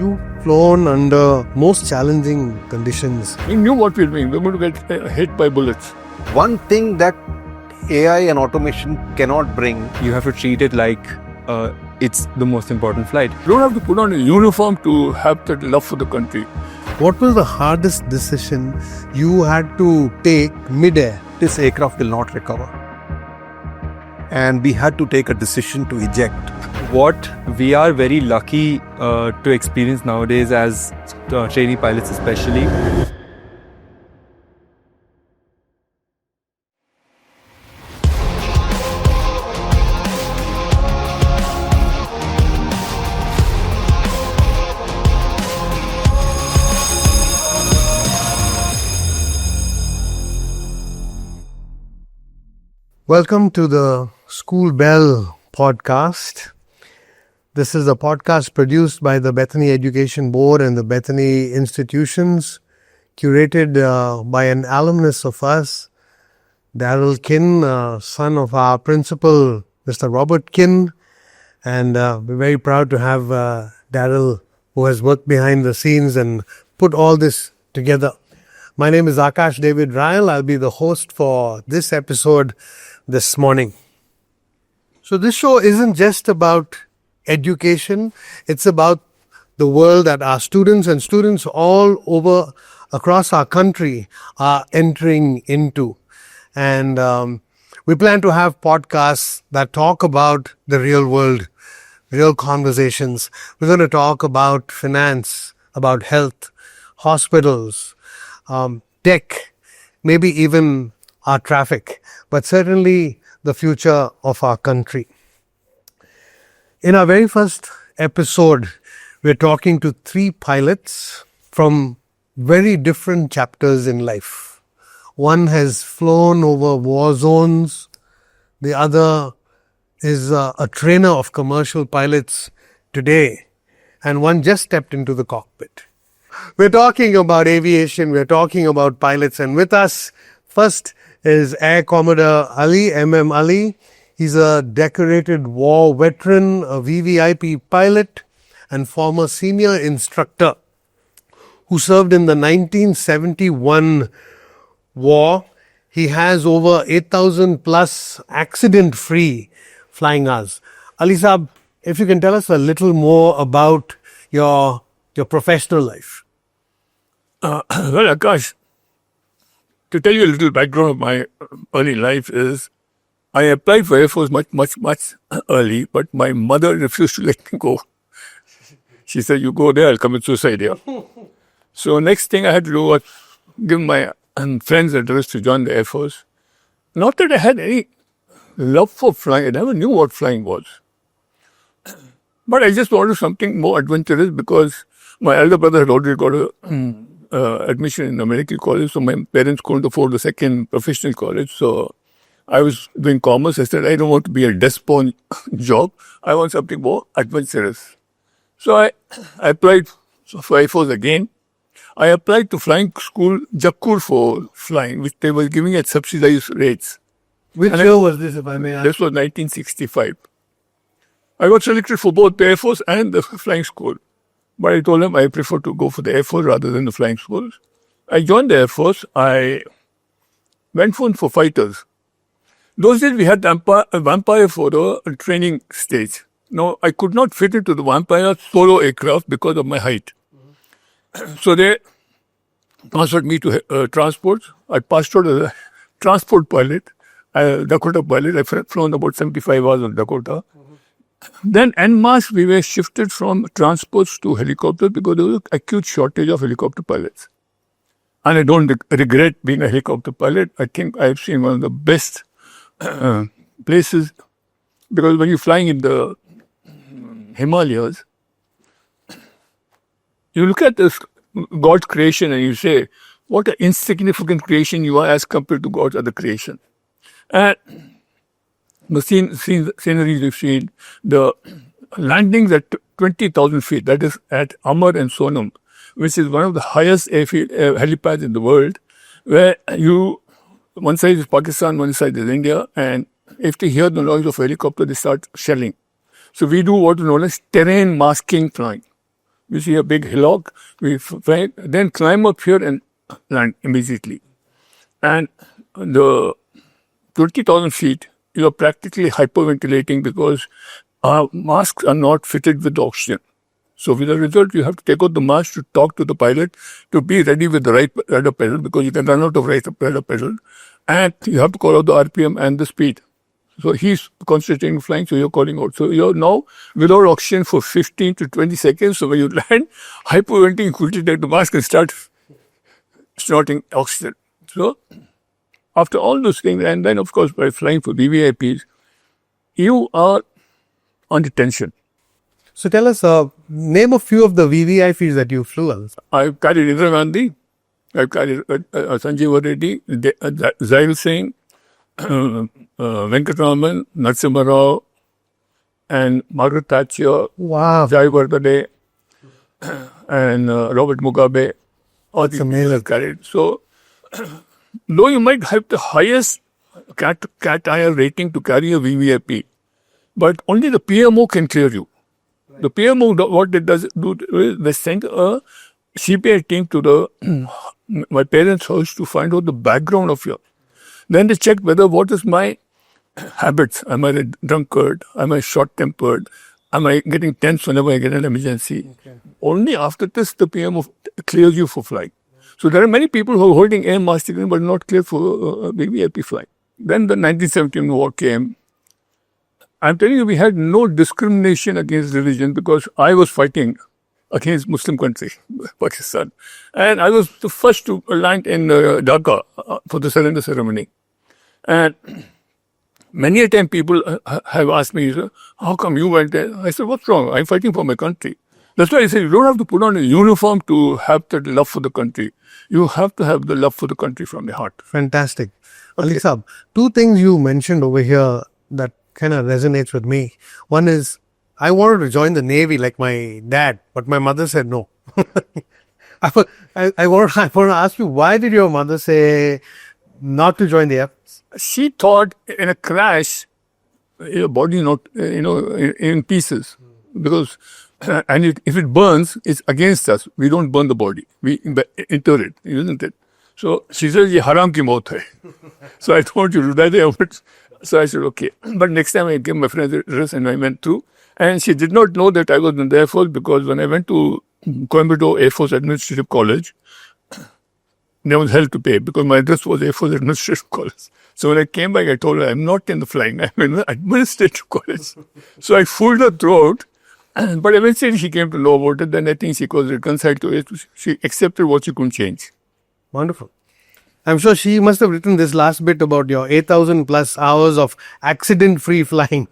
You've flown under most challenging conditions. We knew what we were doing. We were going to get hit by bullets. One thing that AI and automation cannot bring. You have to treat it like it's the most important flight. You don't have to put on a uniform to have that love for the country. What was the hardest decision you had to take mid-air? This aircraft will not recover. And we had to take a decision to eject. What we are very lucky to experience nowadays as trainee pilots especially. Welcome to the School Bell podcast. This is a podcast produced by the Bethany Education Board and the Bethany Institutions, curated by an alumnus of us, Daryl Kinn, son of our principal, Mr. Robert Kinn. And we're very proud to have Daryl, who has worked behind the scenes and put all this together. My name is Akash Ryall. I'll be the host for this episode this morning. So this show isn't just about education. It's about the world that our students and students all over across our country are entering into. And we plan to have podcasts that talk about the real world, real conversations. We're going to talk about finance, about health, hospitals, tech, maybe even our traffic, but certainly the future of our country. In our very first episode, we're talking to three pilots from very different chapters in life. One has flown over war zones. The other is a trainer of commercial pilots today. And one just stepped into the cockpit. We're talking about aviation. We're talking about pilots. And with us first is Air Commodore Ali M. He's a decorated war veteran, a VVIP pilot, and former senior instructor who served in the 1971 war. He has over 8,000 plus accident-free flying hours. Ali Saab, if you can tell us a little more about your professional life. Well, Akash, to tell you a little background of my early life is, I applied for Air Force much early, but my mother refused to let me go. She said, you go there, I'll commit suicide here. So next thing I had to do was give my friends address to join the Air Force. Not that I had any love for flying, I never knew what flying was. But I just wanted something more adventurous because my elder brother had already got a admission in a medical college, so my parents couldn't afford the second professional college. So I was doing commerce. I said, I don't want to be a desk-bound job. I want something more adventurous. So I applied for Air Force again. I applied to flying school, Jakkur for flying, which they were giving at subsidized rates. Which year was this, if I may ask? This was 1965. I got selected for both the Air Force and the flying school. But I told them I prefer to go for the Air Force rather than the flying schools. I joined the Air Force. I went for fighters. Those days we had a Vampire for the training stage. Now, I could not fit into the Vampire solo aircraft because of my height. So they transferred me to transport. I passed out as a transport pilot, Dakota pilot. I've flown about 75 hours on Dakota. Then en masse we were shifted from transports to helicopters because there was an acute shortage of helicopter pilots. And I don't regret being a helicopter pilot. I think I've seen one of the best places, because when you're flying in the Himalayas, you look at this God's creation and you say, what an insignificant creation you are as compared to God's other creation. And the scenery you've seen, the landings at 20,000 feet, that is at Amar and Sonam, which is one of the highest helipads in the world, where one side is Pakistan, one side is India, and if they hear the noise of a helicopter, they start shelling. So we do what is known as terrain masking flying. We see a big hillock, we fly, then climb up here and land immediately. And the 20,000 feet, you are practically hyperventilating because our masks are not fitted with oxygen. So with the result, you have to take out the mask to talk to the pilot to be ready with the right rudder pedal, because you can run out of right rudder pedal, and you have to call out the RPM and the speed. So he's concentrating flying, so you're calling out. So you're now without oxygen for 15 to 20 seconds. So when you land, hyperventilating, you quickly take the mask and start snorting oxygen. So after all those things, and then of course by flying for VVIPs, you are under tension. So tell us, name a few of the VVIPs that you flew on. I've carried Indira Gandhi, I've carried Sanjeev Reddy, Zail Singh, Venkatraman, Narasimha Rao, and Margaret Thatcher, Wow. Jai Vardhane, and Robert Mugabe. All That's these amazing. I've carried. So, though you might have the highest cat IR rating to carry a VVIP, but only the PMO can clear you. The PMO, what it does do is they send a CPI team to my parents' house to find out the background of you. Then they check whether what is my habits. Am I a drunkard? Am I short-tempered? Am I getting tense whenever I get an emergency? Okay. Only after this the PMO clears you for flight. So there are many people who are holding air master degree but not clear for VVIP flight. Then the 1917 war came. I'm telling you, we had no discrimination against religion because I was fighting against Muslim country, Pakistan. And I was the first to land in Dhaka for the surrender ceremony. And many a time people have asked me, how come you went there? I said, what's wrong? I'm fighting for my country. That's why I said, you don't have to put on a uniform to have that love for the country. You have to have the love for the country from the heart. Fantastic. Ali Saab, two things you mentioned over here that kind of resonates with me. One is, I wanted to join the Navy like my dad, but my mother said no. I want to ask you, why did your mother say not to join the Air Force? She thought in a crash, your body not, in pieces. Because, if it burns, it's against us. We don't burn the body. We inter it, isn't it? So she says, ye haram ki maut hai. So I told you, that. So I said, okay. But next time I gave my friend's address and I went through. And she did not know that I was in the Air Force, because when I went to Commodore Air Force Administrative College, there was hell to pay because my address was Air Force Administrative College. So when I came back, I told her, I'm not in the flying, I'm in the Administrative College. So I fooled her throat. But eventually she came to know about it. Then I think she was reconciled to it. She accepted what she couldn't change. Wonderful. I'm sure she must have written this last bit about your 8,000 plus hours of accident-free flying.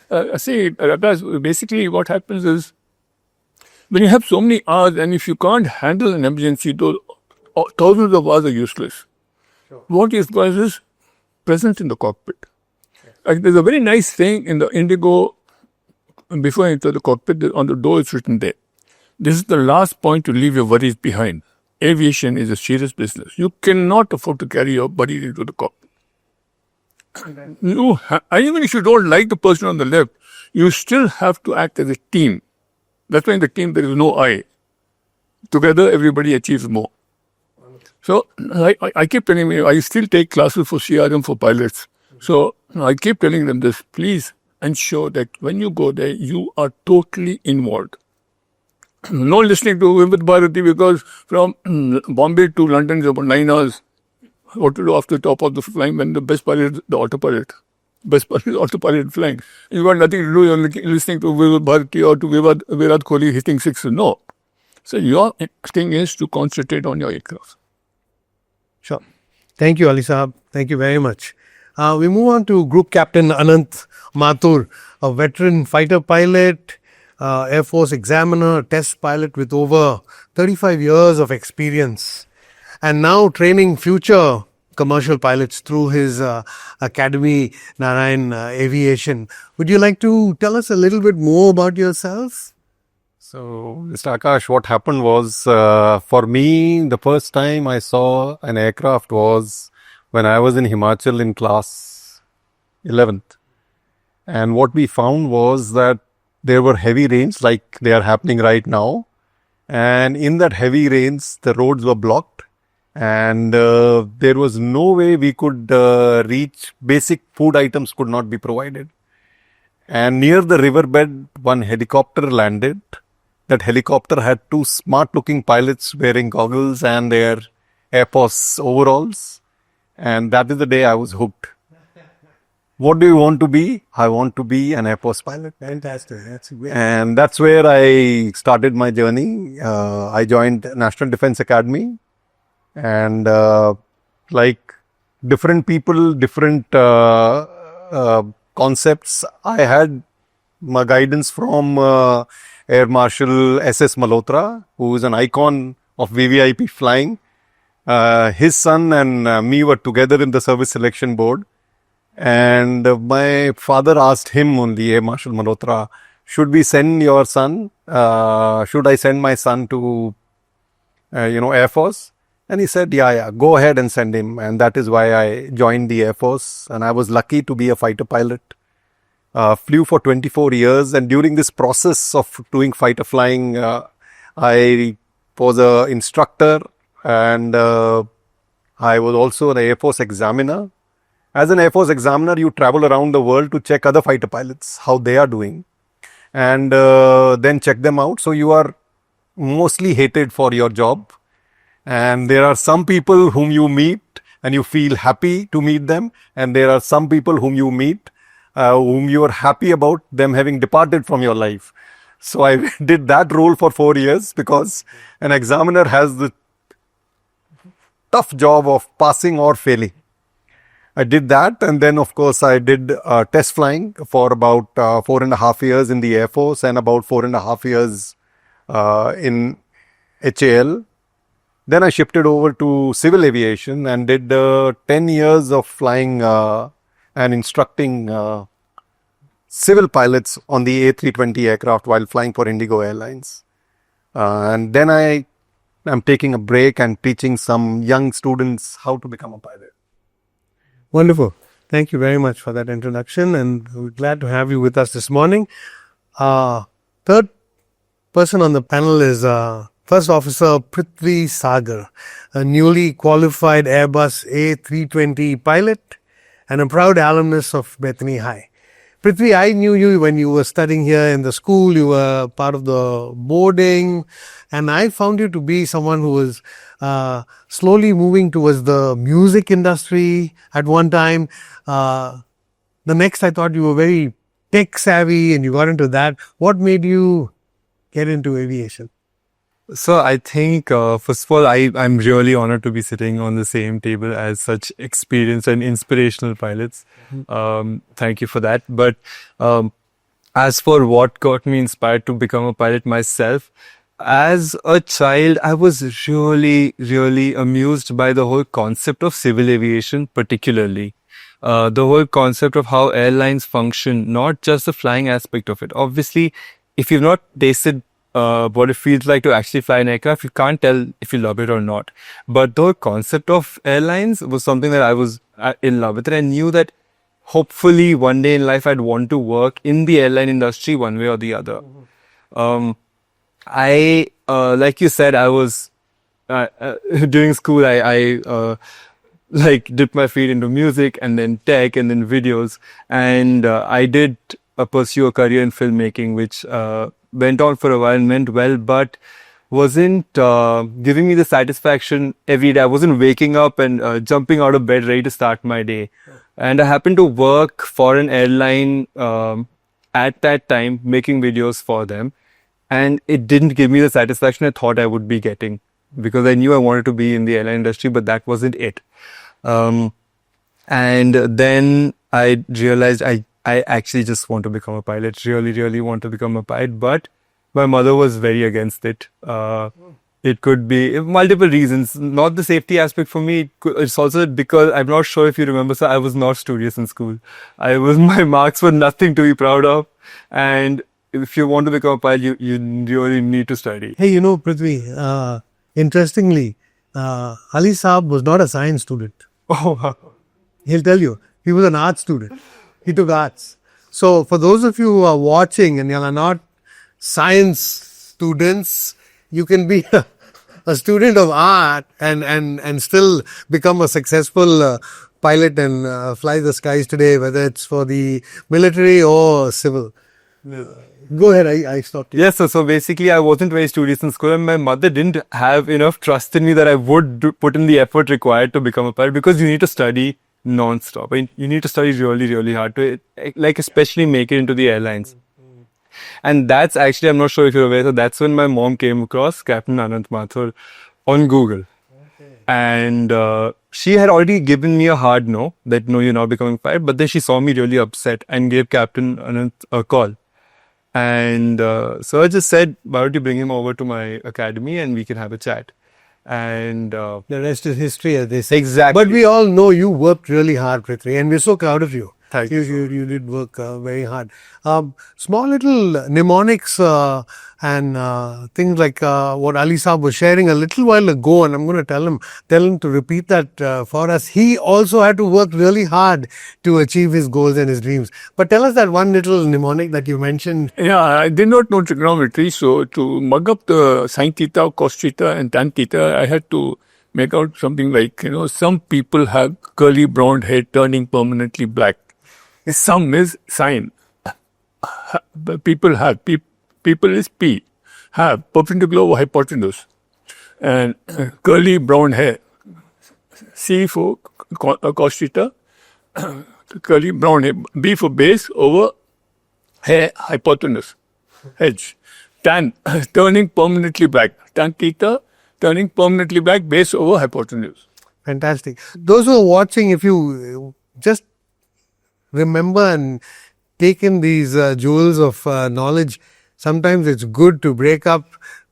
Basically what happens is, when you have so many hours and if you can't handle an emergency, those thousands of hours are useless. Sure. What is present in the cockpit. Yeah. There's a very nice thing in the Indigo, before you enter the cockpit, on the door it's written there. This is the last point to leave your worries behind. Aviation is a serious business. You cannot afford to carry your worries into the cockpit. Even if you don't like the person on the left, you still have to act as a team. That's why in the team there is no I. Together everybody achieves more. So I keep telling them, I still take classes for CRM for pilots. So I keep telling them this, please ensure that when you go there, you are totally involved. No listening to Vivid Bharati, because from Bombay to London is about 9 hours. What to do after top of the flying when the best pilot is the autopilot. Best pilot is autopilot flying. You got nothing to do, you're listening to Vivid Bharati or to Virat Kohli hitting sixes. No. So your thing is to concentrate on your aircraft. Sure. Thank you, Ali Saab. Thank you very much. We move on to Group Captain Anant Mathur, a veteran fighter pilot, Air Force examiner, test pilot with over 35 years of experience, and now training future commercial pilots through his academy, Narayan Aviation. Would you like to tell us a little bit more about yourself? So, Mr. Akash, what happened was, for me, the first time I saw an aircraft was when I was in Himachal in class 11th. And what we found was that there were heavy rains like they are happening right now. And in that heavy rains, the roads were blocked. And there was no way we could reach. Basic food items could not be provided. And near the riverbed, one helicopter landed. That helicopter had two smart-looking pilots wearing goggles and their Air Force overalls. And that is the day I was hooked. What do you want to be? I want to be an Air Force pilot. Fantastic. That's great. And that's where I started my journey. I joined National Defense Academy. And like different people, different concepts. I had my guidance from Air Marshal S.S. Malhotra, who is an icon of VVIP flying. His son and me were together in the service selection board. And my father asked him only, Air Marshal Malhotra, should we send your son? Should I send my son to, Air Force? And he said, yeah, go ahead and send him. And that is why I joined the Air Force. And I was lucky to be a fighter pilot. Flew for 24 years. And during this process of doing fighter flying, I was an instructor. And I was also an Air Force examiner. As an Air Force examiner, you travel around the world to check other fighter pilots, how they are doing. And then check them out. So you are mostly hated for your job. And there are some people whom you meet and you feel happy to meet them. And there are some people whom you meet, whom you are happy about them having departed from your life. So I did that role for 4 years because an examiner has the tough job of passing or failing. I did that. And then, of course, I did test flying for about 4.5 years in the Air Force and about 4.5 years in HAL. Then I shifted over to civil aviation and did 10 years of flying and instructing civil pilots on the A320 aircraft while flying for Indigo Airlines. And then I am taking a break and teaching some young students how to become a pilot. Wonderful. Thank you very much for that introduction, and we're glad to have you with us this morning. Third person on the panel is First Officer Prithvi Saggar, a newly qualified Airbus A320 pilot and a proud alumnus of Bethany High. Prithvi, I knew you when you were studying here in the school. You were part of the boarding, and I found you to be someone who was slowly moving towards the music industry at one time. The next, I thought you were very tech savvy and you got into that. What made you get into aviation? So I think, first of all, I'm really honored to be sitting on the same table as such experienced and inspirational pilots. Thank you for that. But as for what got me inspired to become a pilot myself, as a child, I was really, really amused by the whole concept of civil aviation, particularly. The whole concept of how airlines function, not just the flying aspect of it. Obviously, if you've not tasted what it feels like to actually fly an aircraft, you can't tell if you love it or not. But the whole concept of airlines was something that I was in love with. And I knew that hopefully one day in life I'd want to work in the airline industry one way or the other. I like you said, I was during school, I dipped my feet into music and then tech and then videos. And I did pursue a career in filmmaking, which went on for a while and went well, but wasn't giving me the satisfaction every day. I wasn't waking up and jumping out of bed ready to start my day. And I happened to work for an airline at that time, making videos for them. And it didn't give me the satisfaction I thought I would be getting, because I knew I wanted to be in the airline industry, but that wasn't it. And then I realized I actually just want to become a pilot, really, really want to become a pilot. But my mother was very against it. It could be multiple reasons, not the safety aspect for me. It's also because I'm not sure if you remember, so I was not studious in school. My marks were nothing to be proud of. And if you want to become a pilot, you really need to study. Hey, Prithvi, interestingly, Ali Saab was not a science student. Oh, wow. He'll tell you, he was an art student. He took arts. So for those of you who are watching and you are not science students, you can be a student of art and still become a successful pilot and fly the skies today, whether it's for the military or civil. Go ahead, I stopped you. Yes, so basically I wasn't very studious in school, and my mother didn't have enough trust in me that I would put in the effort required to become a pilot, because you need to study non-stop. I mean, you need to study really, really hard to, like, especially make it into the airlines. And that's actually, I'm not sure if you're aware, so that's when my mom came across Captain Anant Mathur on Google. And she had already given me a hard no, that no, you're not becoming a pilot, but then she saw me really upset and gave Captain Anant a call. And so I just said, why don't you bring him over to my academy and we can have a chat. And The rest is history, as they say. exactly. But we all know you worked really hard, Pritri, and we're so proud of you. Thank You did work very hard. Small little mnemonics and things like what Ali Saab was sharing a little while ago, and I'm going to tell him to repeat that for us. He also had to work really hard to achieve his goals and his dreams. But tell us that one little mnemonic that you mentioned. Yeah, I did not know trigonometry, so to mug up the sine theta, cos theta, and tan theta, I had to make out something like, some people have curly brown hair turning permanently black. Some is sine. People have. People is P. Have perpendicular over hypotenuse. And curly brown hair. C for cos theta. Curly brown hair. B for base over hair hypotenuse. Edge. Tan. Turning permanently black. Tan theta. Turning permanently black. Base over hypotenuse. Fantastic. Those who are watching, if you just remember and take in these jewels of knowledge, sometimes it's good to break up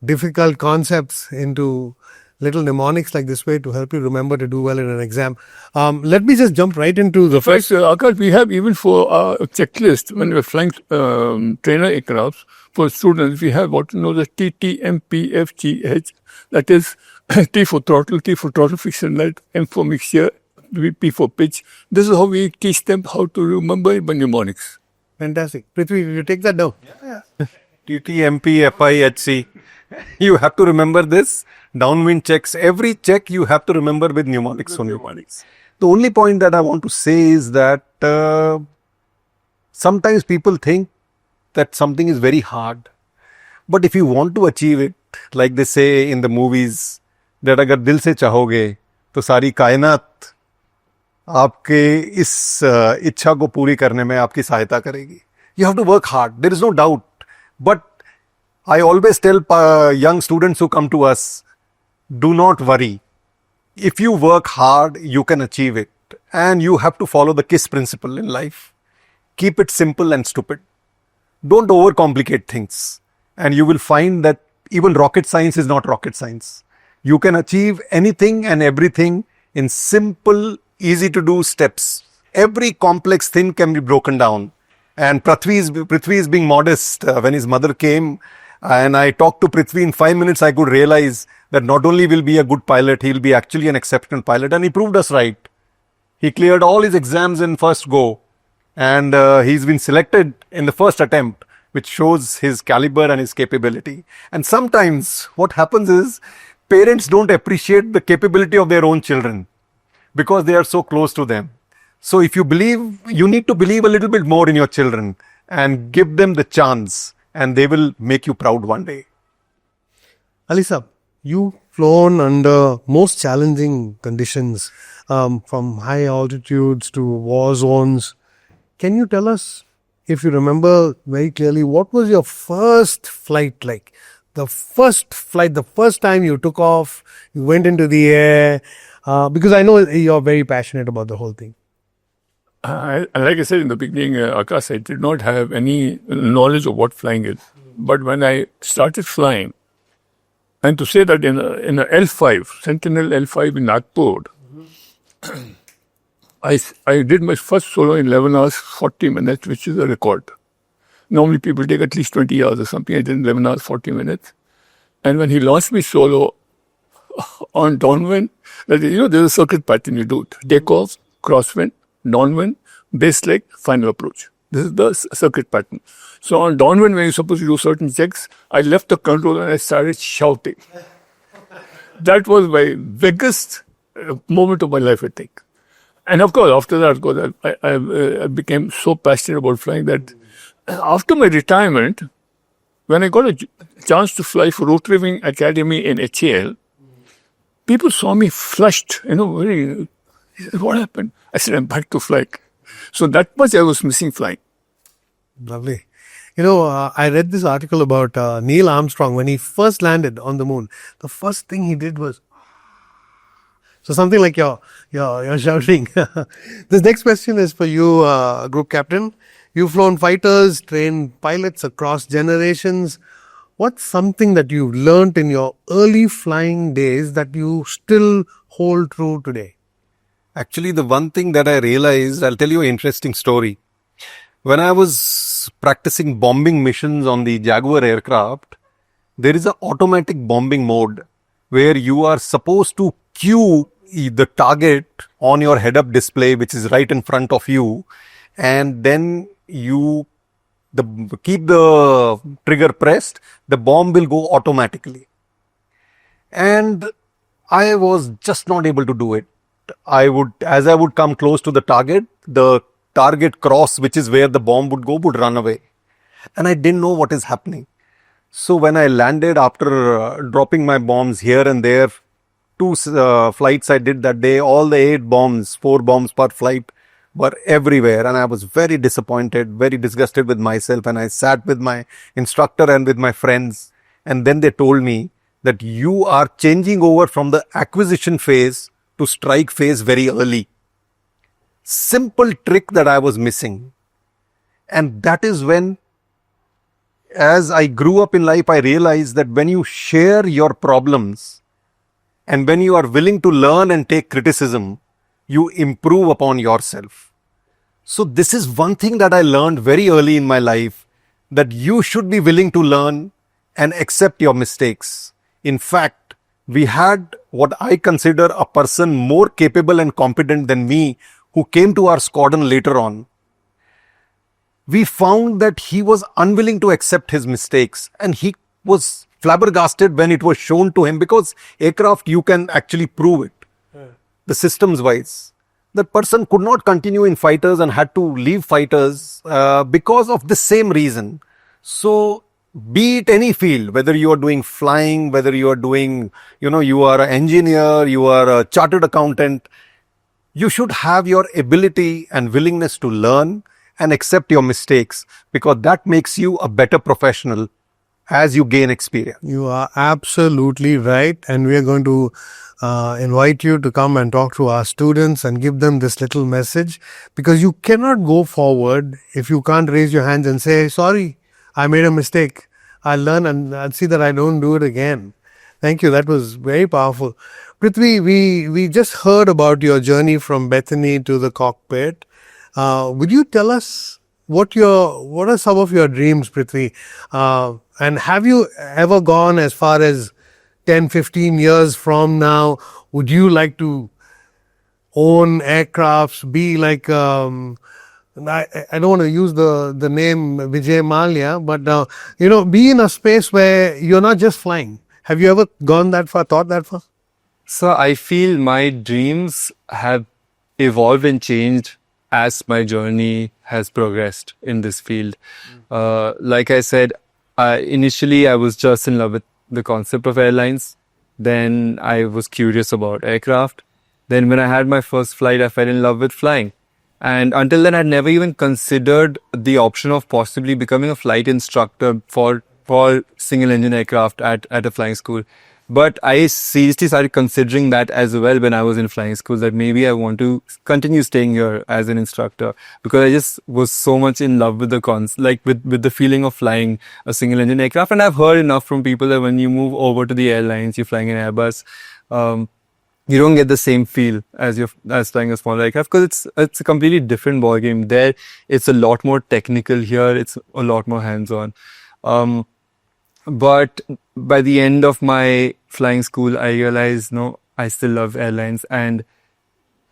difficult concepts into little mnemonics like this way to help you remember to do well in an exam. Let me just jump right into the first. Akash, we have even for our checklist when we're flying trainer aircrafts for students, we have what you know the TTMPFGH. That is T for throttle, friction light, M for mixture, P for pitch. This is how we teach them how to remember mnemonics. Fantastic. Prithvi, you take that down. TTMP, FIHC. You have to remember this. Downwind checks. Every check you have to remember with mnemonics only. The only point that I want to say is that sometimes people think that something is very hard. But if you want to achieve it, like they say in the movies, that अगर दिल से चाहोगे तो सारी कायनात आपके इस इच्छा को पूरी करने में आपकी सहायता करेगी. You have to work hard. There is no doubt. But I always tell young students who come to us, do not worry. If you work hard, you can achieve it. And you have to follow the KISS principle in life. Keep it simple and stupid. Don't overcomplicate things. And you will find that even rocket science is not rocket science. You can achieve anything and everything in simple, easy to do steps. Every complex thing can be broken down. And Prithvi is being modest. When his mother came and I talked to Prithvi, in 5 minutes I could realize that not only will be a good pilot, he will be actually an exceptional pilot. And he proved us right. He cleared all his exams in first go. And he's been selected in the first attempt, which shows his caliber and his capability. And sometimes what happens is parents don't appreciate the capability of their own children because they are so close to them. So if you believe, you need to believe a little bit more in your children and give them the chance, and they will make you proud one day. Ali Saab, you've flown under most challenging conditions, from high altitudes to war zones. Can you tell us, if you remember very clearly, what was your first flight like? The first flight, the first time you took off, you went into the air, because I know you're very passionate about the whole thing. Like I said in the beginning, Akash, I did not have any knowledge of what flying is. But when I started flying, and to say that in a L5, Sentinel L5 in Nagpur, I did my first solo in 11 hours, 40 minutes, which is a record. Normally people take at least 20 hours or something. I did in 11 hours, 40 minutes. And when he launched me solo on downwind, there's a circuit pattern you do. Takeoff, crosswind, downwind, base leg, final approach. This is the circuit pattern. So on downwind, when you're supposed to do certain checks, I left the control and I started shouting. That was my biggest moment of my life, I think. And of course, after that, of course, I became so passionate about flying that after my retirement, when I got a chance to fly for Rotary Wing Academy in HAL, people saw me flushed, very, what happened? I said, I'm back to flying. So that much I was missing flying. Lovely. I read this article about Neil Armstrong when he first landed on the moon. The first thing he did was, so something like you're shouting. This next question is for you, Group Captain. You've flown fighters, trained pilots across generations. What's something that you've learned in your early flying days that you still hold true today? Actually, the one thing that I realized, I'll tell you an interesting story. When I was practicing bombing missions on the Jaguar aircraft, there is an automatic bombing mode where you are supposed to cue the target on your head-up display, which is right in front of you, and then you keep the trigger pressed, the bomb will go automatically. And I was just not able to do it. As I would come close to the target cross, which is where the bomb would go, would run away. And I didn't know what is happening. So when I landed after dropping my bombs here and there, 2 flights I did that day, all the 8 bombs, 4 bombs per flight were everywhere. And I was very disappointed, very disgusted with myself. And I sat with my instructor and with my friends. And then they told me that you are changing over from the acquisition phase to strike phase very early. Simple trick that I was missing. And that is when, as I grew up in life, I realized that when you share your problems and when you are willing to learn and take criticism, you improve upon yourself. So this is one thing that I learned very early in my life, that you should be willing to learn and accept your mistakes. In fact, we had what I consider a person more capable and competent than me who came to our squadron later on. We found that he was unwilling to accept his mistakes, and he was flabbergasted when it was shown to him, because aircraft you can actually prove it. The systems wise, that person could not continue in fighters and had to leave fighters because of the same reason. So be it any field, whether you are doing flying, whether you are doing, you are an engineer, you are a chartered accountant, you should have your ability and willingness to learn and accept your mistakes, because that makes you a better professional as you gain experience. You are absolutely right. And we are going to invite you to come and talk to our students and give them this little message, because you cannot go forward if you can't raise your hands and say, sorry, I made a mistake. I'll learn and I'll see that I don't do it again. Thank you. That was very powerful. Prithvi, we just heard about your journey from Bethany to the cockpit. Would you tell us what are some of your dreams, Prithvi? And have you ever gone as far as 10, 15 years from now? Would you like to own aircrafts, be like, I don't want to use the name Vijay Mallya, but, be in a space where you're not just flying. Have you ever gone that far, thought that far? So I feel my dreams have evolved and changed as my journey has progressed in this field. Like I said, initially I was just in love with the concept of airlines. Then I was curious about aircraft. Then when I had my first flight, I fell in love with flying. And until then, I'd never even considered the option of possibly becoming a flight instructor for single engine aircraft at a flying school. But I seriously started considering that as well when I was in flying school, that maybe I want to continue staying here as an instructor, because I just was so much in love with the with the feeling of flying a single engine aircraft. And I've heard enough from people that when you move over to the airlines, you're flying an Airbus, you don't get the same feel as flying a small aircraft, because it's a completely different ball game. There, it's a lot more technical. Here, it's a lot more hands-on. But by the end of my flying school, I realized, no, I still love airlines, and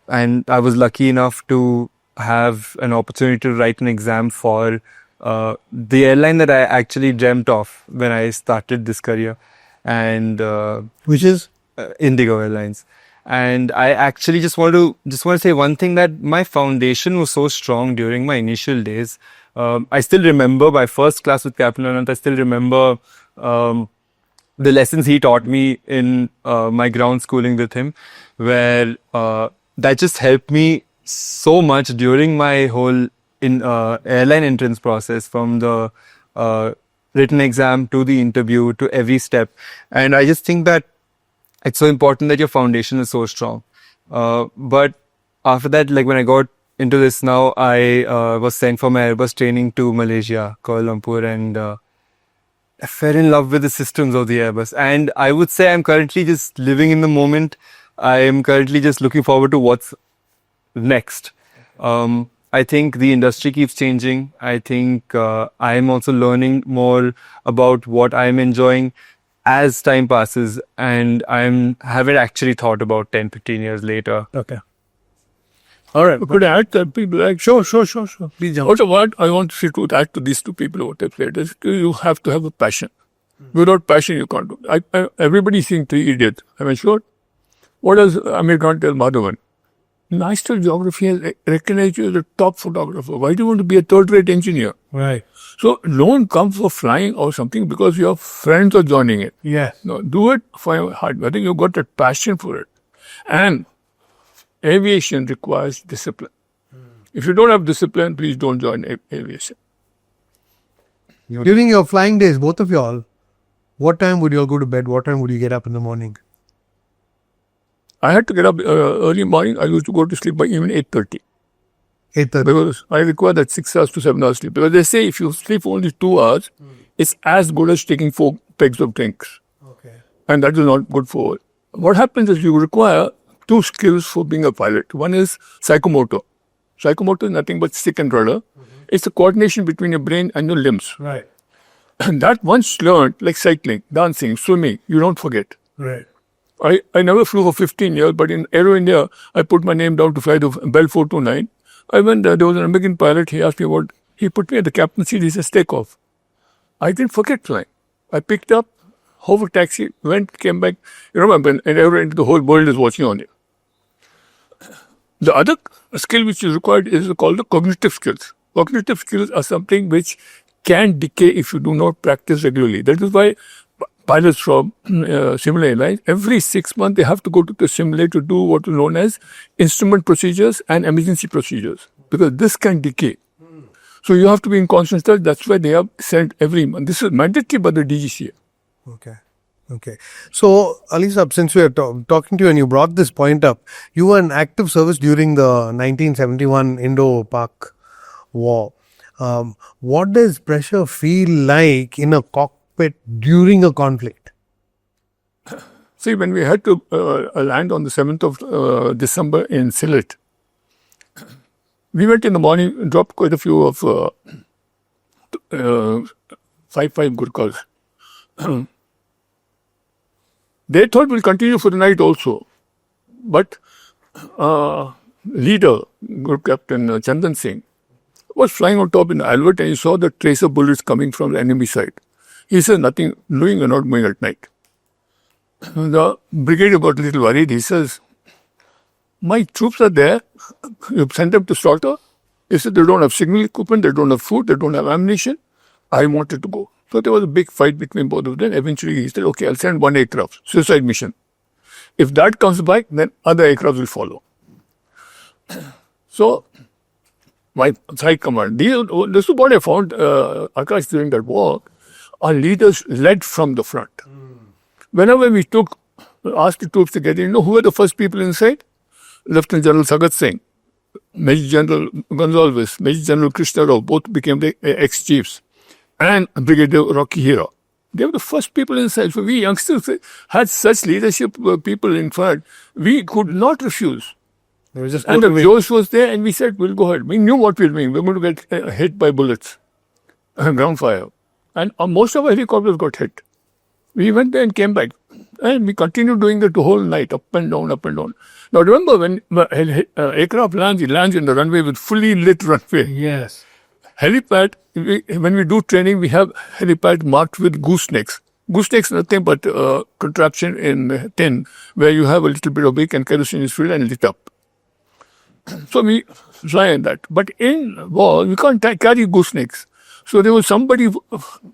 I was lucky enough to have an opportunity to write an exam for the airline that I actually dreamt of when I started this career, and Which is? Indigo Airlines. And I actually just want to say one thing, that my foundation was so strong during my initial days. I still remember my first class with Captain Anant. I still remember the lessons he taught me in my ground schooling with him, where that just helped me so much during my whole airline entrance process, from the written exam to the interview to every step. And I just think that it's so important that your foundation is so strong. But after that, like when I got into this now, I was sent for my Airbus training to Malaysia, Kuala Lumpur, and I fell in love with the systems of the Airbus. And I would say I'm currently just living in the moment. I am currently just looking forward to what's next. I think the industry keeps changing. I think I am also learning more about what I'm enjoying as time passes, and haven't actually thought about 10, 15 years later. Okay. All right. Could I add that people like, Sure. Please jump. also what I want to say to add to these two people what they've said is you have to have a passion. Without passion, you can't do it. Everybody's seeing Three Idiots. Am I sure? What does Amir Khan tell Madhavan? National Geography has recognized you as a top photographer. Why do you want to be a third-rate engineer? Right. So don't come for flying or something because your friends are joining it. Yes. No, do it for your heart. I think you've got that passion for it. And aviation requires discipline. If you don't have discipline, please don't join aviation. During your flying days, both of y'all, what time would you all go to bed? What time would you get up in the morning? I had to get up early morning. I used to go to sleep by even 8:30. 8:30. Because I require that 6 hours to 7 hours sleep. Because they say if you sleep only 2 hours, it's as good as taking 4 pegs of drinks. Okay. And that is not good for. What happens is you require 2 skills for being a pilot. One is psychomotor. Psychomotor is nothing but stick and rudder. It's the coordination between your brain and your limbs. Right. And that once learned, like cycling, dancing, swimming, you don't forget. Right. I never flew for 15 years, but in Aero India, I put my name down to fly the Bell 429. I went there, there was an American pilot, he asked me what, he put me at the captain's seat, he says, take off. I didn't forget flying. I picked up, hover taxi, went, came back. You remember, in Aero India, the whole world is watching on you. The other skill which is required is called the cognitive skills. Cognitive skills are something which can decay if you do not practice regularly. That is why pilots from similar airlines, every 6 months they have to go to the simulator to do what is known as instrument procedures and emergency procedures, because this can decay. So you have to be in constant touch. That's why they have sent every month. This is mandatory by the DGCA. Okay. So, Ali Sahab, since we are talking to you and you brought this point up, you were in active service during the 1971 Indo-Pak War. What does pressure feel like in a cockpit during a conflict? See, when we had to land on the 7th of December in Sylhet, we went in the morning, dropped quite a few of 5-5 Gurkhas. They thought we'll continue for the night also. But leader, Group Captain Chandan Singh, was flying on top in the Albert and he saw the tracer bullets coming from the enemy side. He said, nothing doing or not going at night. The brigadier got a little worried. He says, my troops are there. You sent them to slaughter. He said, they don't have signal equipment, they don't have food, they don't have ammunition. I wanted to go. So there was a big fight between both of them. Eventually he said, okay, I'll send one aircraft, suicide mission. If that comes back, then other aircraft will follow. So, my side command, this is what I found, Akash, during that walk, our leaders led from the front. Whenever we asked the troops to get in, you know who were the first people inside? Lieutenant General Sagat Singh, Major General Gonzalez, Major General Krishna Rao, both became the ex-chiefs, and Brigadier Rocky Hira. They were the first people inside. So we youngsters had such leadership people in front, we could not refuse. And the Josh was there and we said, we'll go ahead. We knew what we were doing. We were going to get hit by bullets, ground fire. And most of our helicopters got hit. We went there and came back. And we continued doing that the whole night, up and down, up and down. Now remember, when aircraft lands, it lands in the runway with fully lit runway. Yes. Helipad, when we do training, we have helipad marked with goosenecks. Goosenecks nothing but contraption in tin, where you have a little bit of wick and kerosene is filled and lit up. So we fly in that. But in war, we can't carry goosenecks. So there was somebody,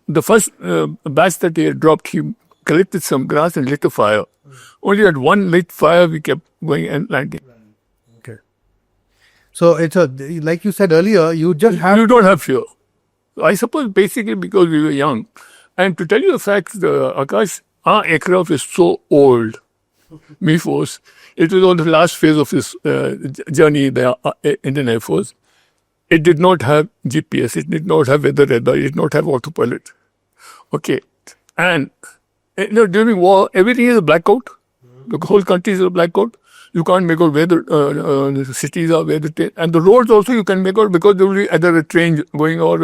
the first batch that they had dropped, he collected some grass and lit a fire. Only at one lit fire, we kept going and landing. Okay. So it's like you said earlier, you just have. You don't have fear. I suppose basically because we were young. And to tell you the facts, Akash, our aircraft is so old. Me-Force. It was on the last phase of his journey, the Indian Air Force. It did not have GPS. It did not have weather radar. It did not have autopilot. Okay. And during war, everything is a blackout. The whole country is a blackout. You can't make out where the cities are, where and the roads also you can make out because there will be either a train going or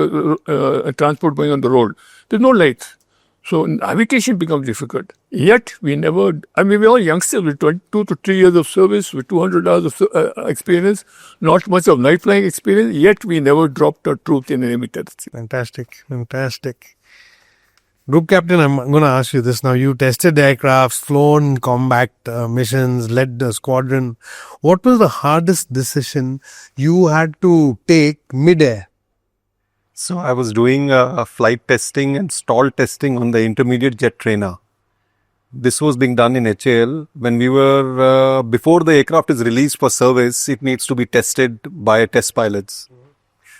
a transport going on the road. There's no lights. So navigation becomes difficult. Yet we never, we're all youngsters with 22 to 3 years of service, with 200 hours of experience, not much of night flying experience, yet we never dropped our truth in enemy territory. Fantastic. Group Captain, I'm going to ask you this now. You tested the aircrafts, flown combat missions, led the squadron. What was the hardest decision you had to take mid-air? So I was doing flight testing and stall testing on the intermediate jet trainer. This was being done in HAL. When we were, before the aircraft is released for service, it needs to be tested by test pilots.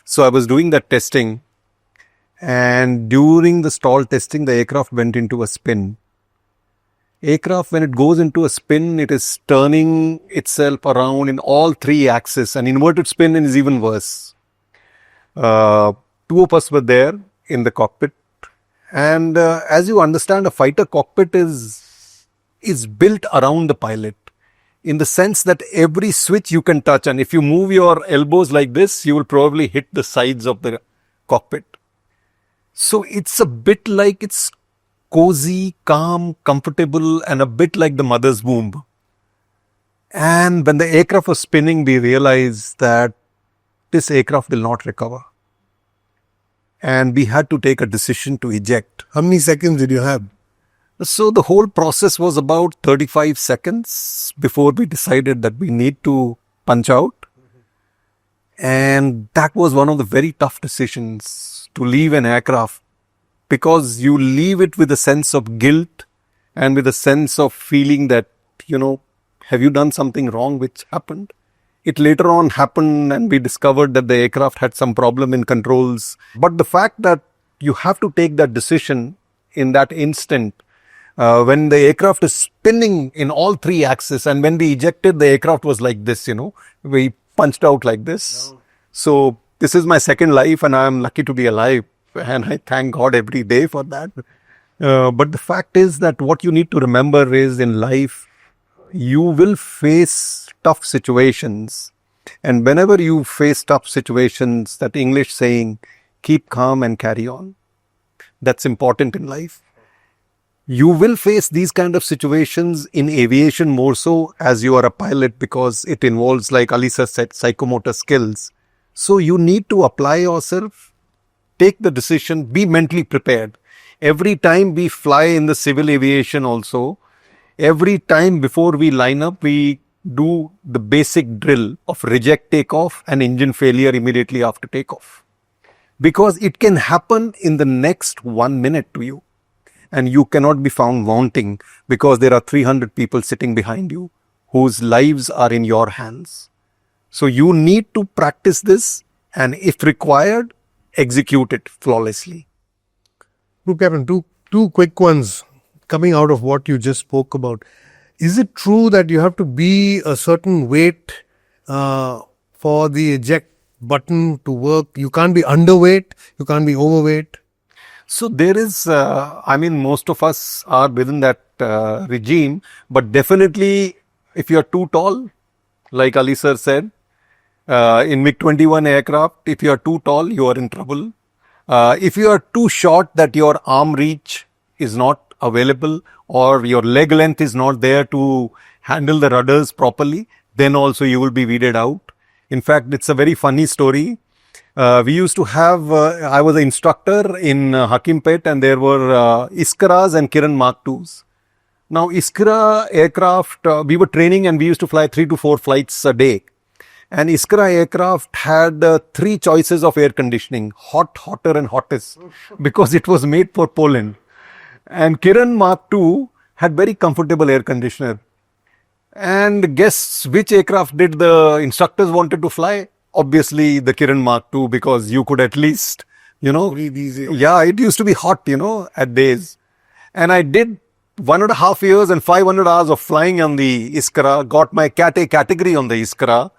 So I was doing that testing. And during the stall testing, the aircraft went into a spin. Aircraft, when it goes into a spin, it is turning itself around in all three axes. An inverted spin is even worse. Two of us were there in the cockpit. And as you understand, a fighter cockpit is built around the pilot in the sense that every switch you can touch. And if you move your elbows like this, you will probably hit the sides of the cockpit. So it's a bit like it's cozy, calm, comfortable, and a bit like the mother's womb. And when the aircraft was spinning, we realized that this aircraft will not recover. And we had to take a decision to eject. How many seconds did you have? So the whole process was about 35 seconds before we decided that we need to punch out. And that was one of the very tough decisions, to leave an aircraft, because you leave it with a sense of guilt and with a sense of feeling that, have you done something wrong which happened? It later on happened and we discovered that the aircraft had some problem in controls. But the fact that you have to take that decision in that instant, when the aircraft is spinning in all three axes, and when we ejected, the aircraft was like this, we punched out like this. No. So this is my second life and I am lucky to be alive. And I thank God every day for that. But the fact is that what you need to remember is, in life, you will face tough situations. And whenever you face tough situations, that English saying, keep calm and carry on. That's important in life. You will face these kind of situations in aviation more so as you are a pilot, because it involves, like Ali sir said, psychomotor skills. So you need to apply yourself, take the decision, be mentally prepared. Every time we fly in the civil aviation also, every time before we line up, we do the basic drill of reject takeoff and engine failure immediately after takeoff. Because it can happen in the next 1 minute to you. And you cannot be found wanting, because there are 300 people sitting behind you whose lives are in your hands. So you need to practice this, and if required, execute it flawlessly. Group Captain, two quick ones coming out of what you just spoke about. Is it true that you have to be a certain weight for the eject button to work? You can't be underweight, you can't be overweight. So there is, most of us are within that regime, but definitely if you are too tall, like Ali sir said, in MiG-21 aircraft, if you are too tall, you are in trouble. If you are too short that your arm reach is not available, or your leg length is not there to handle the rudders properly, then also you will be weeded out. In fact, it's a very funny story. We used to have, I was an instructor in Hakimpet, and there were Iskaras and Kiran Mark IIs. Now, Iskara aircraft, we were training and we used to fly 3 to 4 flights a day. And Iskara aircraft had 3 choices of air conditioning: hot, hotter and hottest, because it was made for Poland. And Kiran Mark II had very comfortable air conditioner. And guess which aircraft did the instructors wanted to fly? Obviously the Kiran Mark II, because you could at least, breathe easy. Yeah, it used to be hot, at days. And I did 1.5 years and 500 hours of flying on the Iskara, got my Cat A category on the Iskara.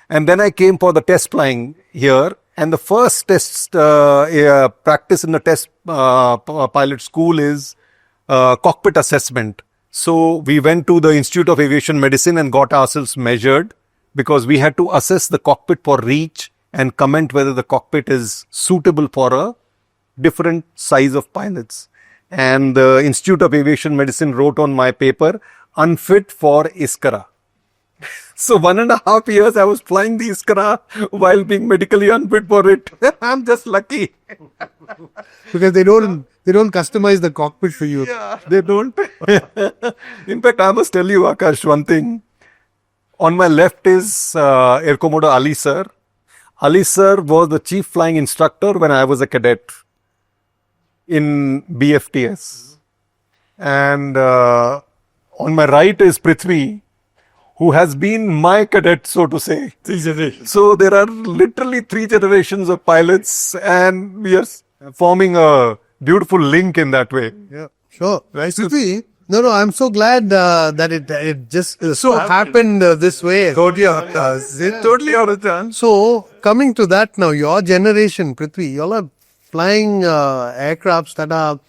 And then I came for the test flying here. And the first test practice in the test pilot school is cockpit assessment. So we went to the Institute of Aviation Medicine and got ourselves measured, because we had to assess the cockpit for reach and comment whether the cockpit is suitable for a different size of pilots. And the Institute of Aviation Medicine wrote on my paper, unfit for Iskara. So 1.5 years I was flying the Iskara while being medically unfit for it. I'm just lucky. Because they don't customize the cockpit for you. Yeah, they don't. In fact, I must tell you, Akash, one thing. On my left is Air Commodore Ali sir. Ali sir was the chief flying instructor when I was a cadet in BFTS. And on my right is Prithvi, who has been my cadet, so to say. 3 generations. So there are literally 3 generations of pilots, and we are forming a beautiful link in that way. Yeah, sure. Right. No, I'm so glad that it just so happened this way. Totally out of chance. So, coming to that now, your generation, Prithvi, you all are flying aircrafts that are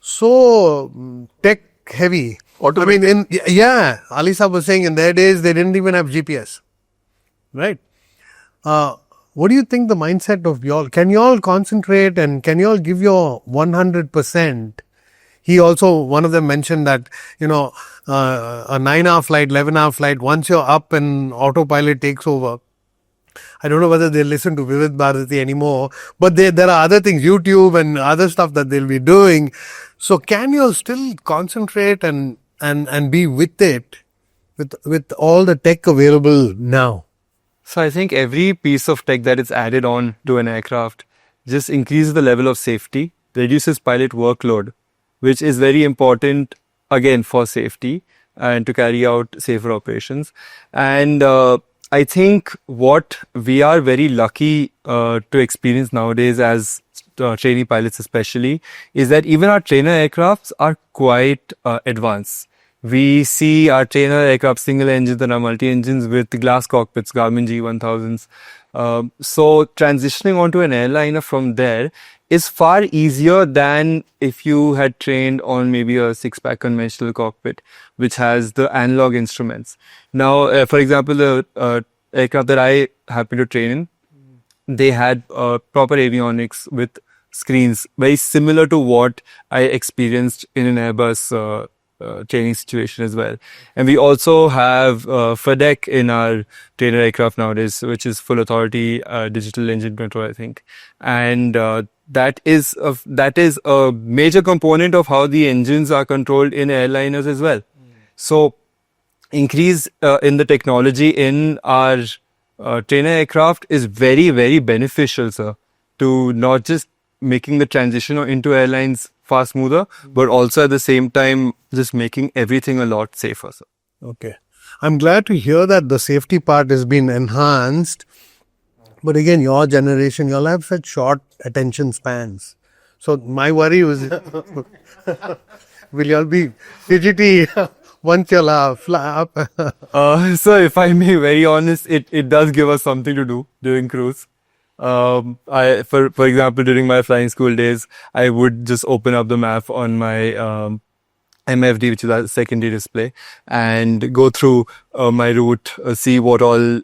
so tech heavy. Automated. Ali Saab was saying in their days they didn't even have GPS. Right? What do you think the mindset of y'all? Can you all concentrate and can you all give your 100%? He also, one of them mentioned that, a 9-hour flight, 11-hour flight, once you're up and autopilot takes over, I don't know whether they'll listen to Vivid Bharati anymore, but there are other things, YouTube and other stuff that they'll be doing. So can you still concentrate and be with it, with all the tech available now? So I think every piece of tech that is added on to an aircraft just increases the level of safety, reduces pilot workload, which is very important, again, for safety and to carry out safer operations. And I think what we are very lucky to experience nowadays as trainee pilots especially, is that even our trainer aircrafts are quite advanced. We see our trainer aircraft single engines and our multi-engines with glass cockpits, Garmin G1000s. So transitioning onto an airliner from there is far easier than if you had trained on maybe a 6-pack conventional cockpit, which has the analog instruments. Now, for example, the aircraft that I happened to train in, they had proper avionics with screens, very similar to what I experienced in an Airbus training situation as well. And we also have FADEC in our trainer aircraft nowadays, which is full authority digital engine control, I think. And that is a major component of how the engines are controlled in airliners as well. So increase in the technology in our trainer aircraft is very, very beneficial, sir, to not just making the transition into airlines far smoother, but also at the same time just making everything a lot safer, sir. Okay. I'm glad to hear that the safety part has been enhanced. But again, your generation, you'll have such short attention spans. So my worry was, will y'all be fidgety once you'll fly up? So if I may be very honest, it does give us something to do during cruise. For example, during my flying school days, I would just open up the map on my MFD, which is a secondary display, and go through my route, see what all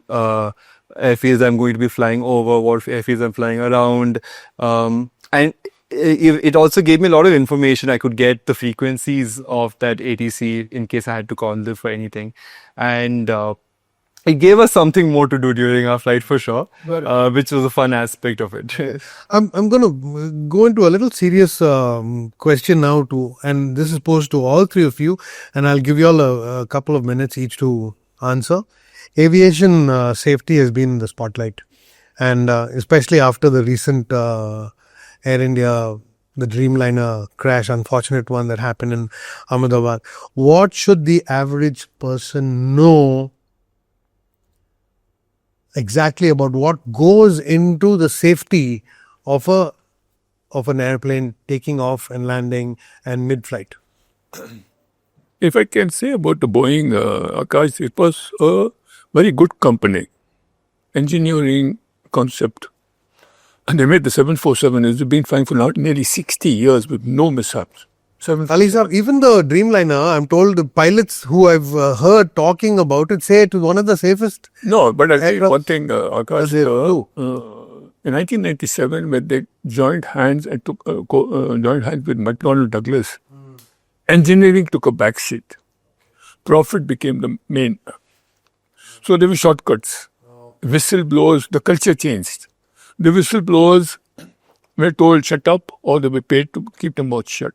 airfields I'm going to be flying over, what airfields I'm flying around. And it also gave me a lot of information. I could get the frequencies of that ATC in case I had to call them for anything. And it gave us something more to do during our flight for sure, which was a fun aspect of it. I'm going to go into a little serious question now and this is posed to all three of you, and I'll give you all a couple of minutes each to answer. Aviation safety has been in the spotlight, and especially after the recent Air India, the Dreamliner crash, unfortunate one that happened in Ahmedabad. What should the average person know exactly about what goes into the safety of an airplane taking off and landing and mid-flight? If I can say about the Boeing, Akash, it was a very good company, engineering concept. And they made the 747. It's been flying for now nearly 60 years with no mishaps. Ali sir, even the Dreamliner, I'm told the pilots who I've heard talking about it say it was one of the safest. No, but I'll tell you one thing, Akash. In 1997, when they joined hands and took joined hands with McDonnell Douglas, engineering took a back seat. Profit became the main. So there were shortcuts. Whistleblowers, the culture changed. The whistleblowers were told shut up, or they were paid to keep their mouth shut.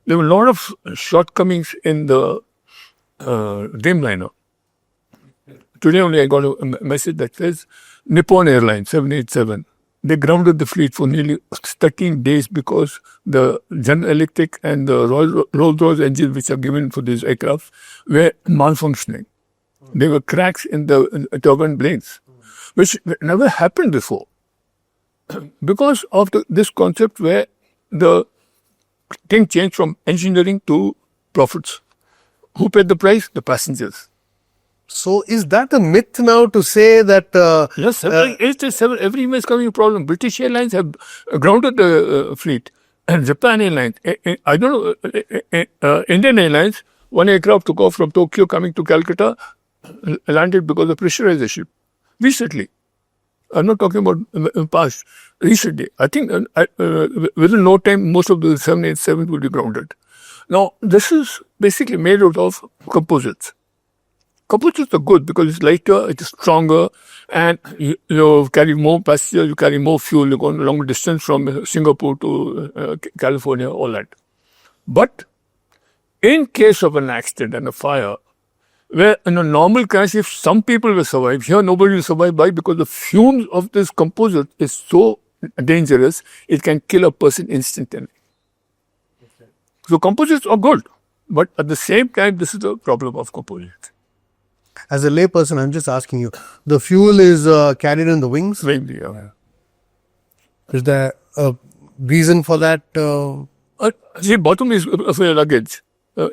There were a lot of shortcomings in the Dreamliner. Today only I got a message that says Nippon Airlines 787. They grounded the fleet for nearly 13 days because the General Electric and the Rolls-Royce engines which are given for these aircraft were malfunctioning. There were cracks in the turbine blades, which never happened before. Because of this concept where the thing changed from engineering to profits. Who paid the price? The passengers. So is that a myth now to say that... Yes, every year is coming a problem. British Airlines have grounded the fleet. And Japan Airlines, I don't know, Indian Airlines, one aircraft took off from Tokyo coming to Calcutta, landed because of pressurization. Recently. I'm not talking about past. Recently. I think within no time, most of the 787 will be grounded. Now, this is basically made out of composites. Composites are good because it's lighter, it is stronger, and you carry more passengers, you carry more fuel, you go a long distance from Singapore to California, all that. But in case of an accident and a fire, where in a normal crash, if some people will survive, here nobody will survive. Why? Because the fumes of this composite is so dangerous, it can kill a person instantly. Okay. So composites are good, but at the same time, this is the problem of composites. As a layperson, I'm just asking you, the fuel is carried in the wings? Wings, yeah. Is there a reason for that? See, bottom is for your luggage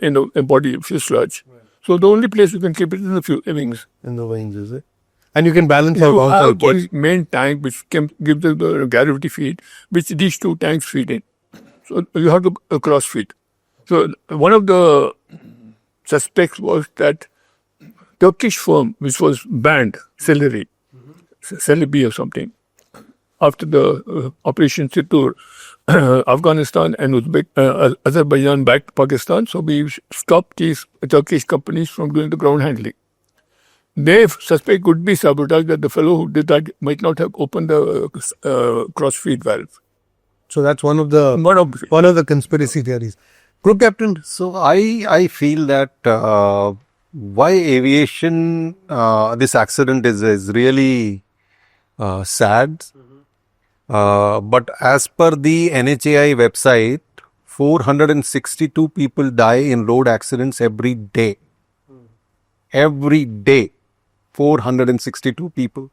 in the body fuselage. Right. So the only place you can keep it is in the wings. In the wings, is it? And you can balance out also. One main tank which can give the gravity feed, which these two tanks feed in. So you have to cross feed. So one of the suspects was that Turkish firm which was banned, Celebi or something, after the Operation Situr, Afghanistan and Azerbaijan backed Pakistan, so we stopped these Turkish companies from doing the ground handling. They suspect could be sabotage that the fellow who did that might not have opened the cross-feed valve. So that's one of the conspiracy theories. Group Captain? So I feel that why aviation, this accident is really sad. But as per the NHAI website, 462 people die in road accidents every day. Every day, 462 people.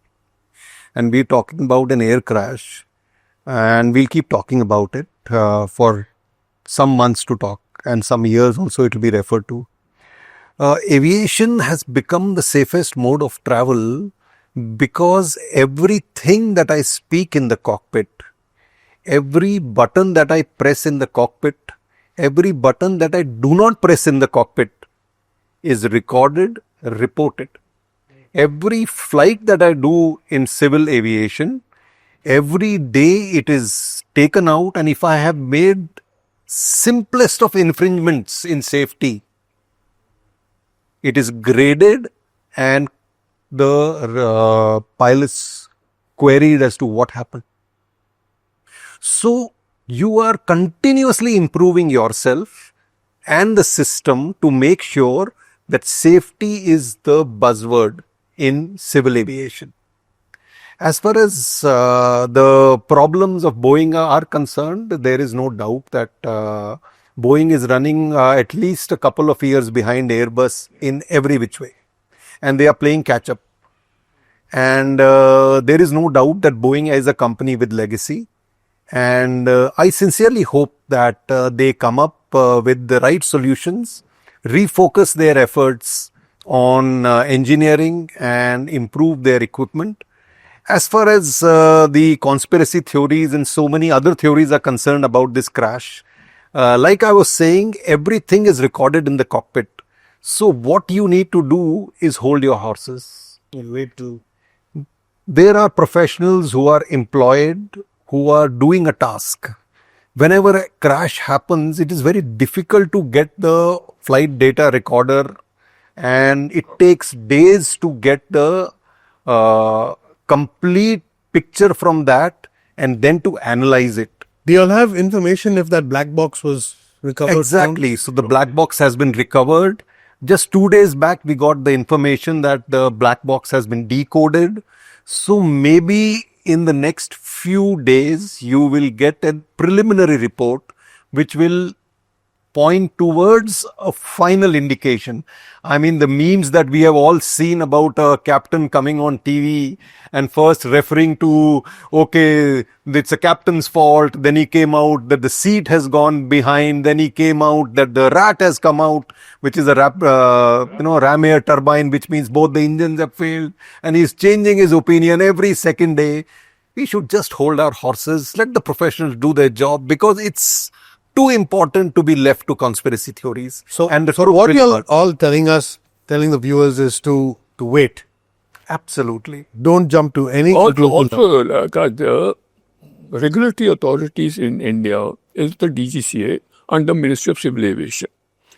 And we're talking about an air crash. And we'll keep talking about it for some months to talk, and some years also it will be referred to. Aviation has become the safest mode of travel because everything that I speak in the cockpit, every button that I press in the cockpit, every button that I do not press in the cockpit is recorded, reported. Every flight that I do in civil aviation, every day it is taken out, and if I have made simplest of infringements in safety, it is graded and the pilots queried as to what happened. So you are continuously improving yourself and the system to make sure that safety is the buzzword in civil aviation. As far as the problems of Boeing are concerned, there is no doubt that Boeing is running at least a couple of years behind Airbus in every which way, and they are playing catch up. And there is no doubt that Boeing is a company with legacy, and I sincerely hope that they come up with the right solutions, refocus their efforts on engineering and improve their equipment. As far as the conspiracy theories and so many other theories are concerned about this crash, like I was saying, everything is recorded in the cockpit. So what you need to do is hold your horses. There are professionals who are employed, who are doing a task. Whenever a crash happens, it is very difficult to get the flight data recorder, and it takes days to get the complete picture from that and then to analyze it. Do you all have information if that black box was recovered? Exactly. So the black box has been recovered. Just 2 days back, we got the information that the black box has been decoded. So maybe in the next few days, you will get a preliminary report which will point towards a final indication. I mean, the memes that we have all seen about a captain coming on TV and first referring to, okay, it's a captain's fault. Then he came out that the seat has gone behind. Then he came out that the rat has come out, which is a ram air turbine, which means both the engines have failed. And he's changing his opinion every second day. We should just hold our horses, let the professionals do their job, because it's too important to be left to conspiracy theories. So what you're all telling the viewers is to wait. Absolutely. Don't jump to any conclusion. Also, the regulatory authorities in India is the DGCA and the Ministry of Civil Aviation.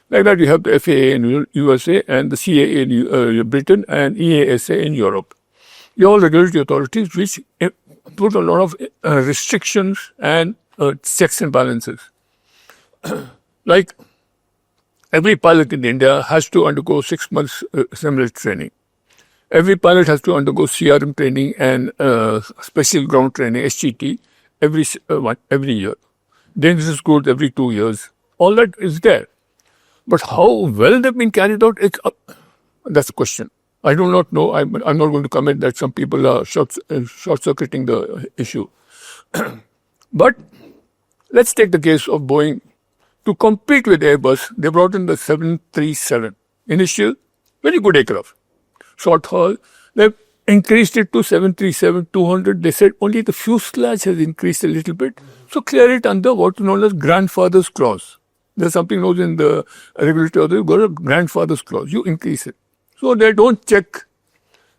Like that, you have the FAA in USA and the CAA in Britain and EASA in Europe. They're all regulatory authorities which put a lot of restrictions and checks and balances. Like every pilot in India has to undergo 6 months simulator training. Every pilot has to undergo CRM training and special ground training, SGT, every year. Dangerous goods every 2 years. All that is there. But how well they've been carried out, that's the question. I do not know. I'm not going to comment that some people are short-circuiting the issue. But let's take the case of Boeing. To compete with Airbus, they brought in the 737. Initial, very good aircraft. Short haul, they increased it to 737-200. They said only the fuselage has increased a little bit. So clear it under what is known as grandfather's clause. There's something known in the regulatory order, you got a grandfather's clause. You increase it. So they don't check.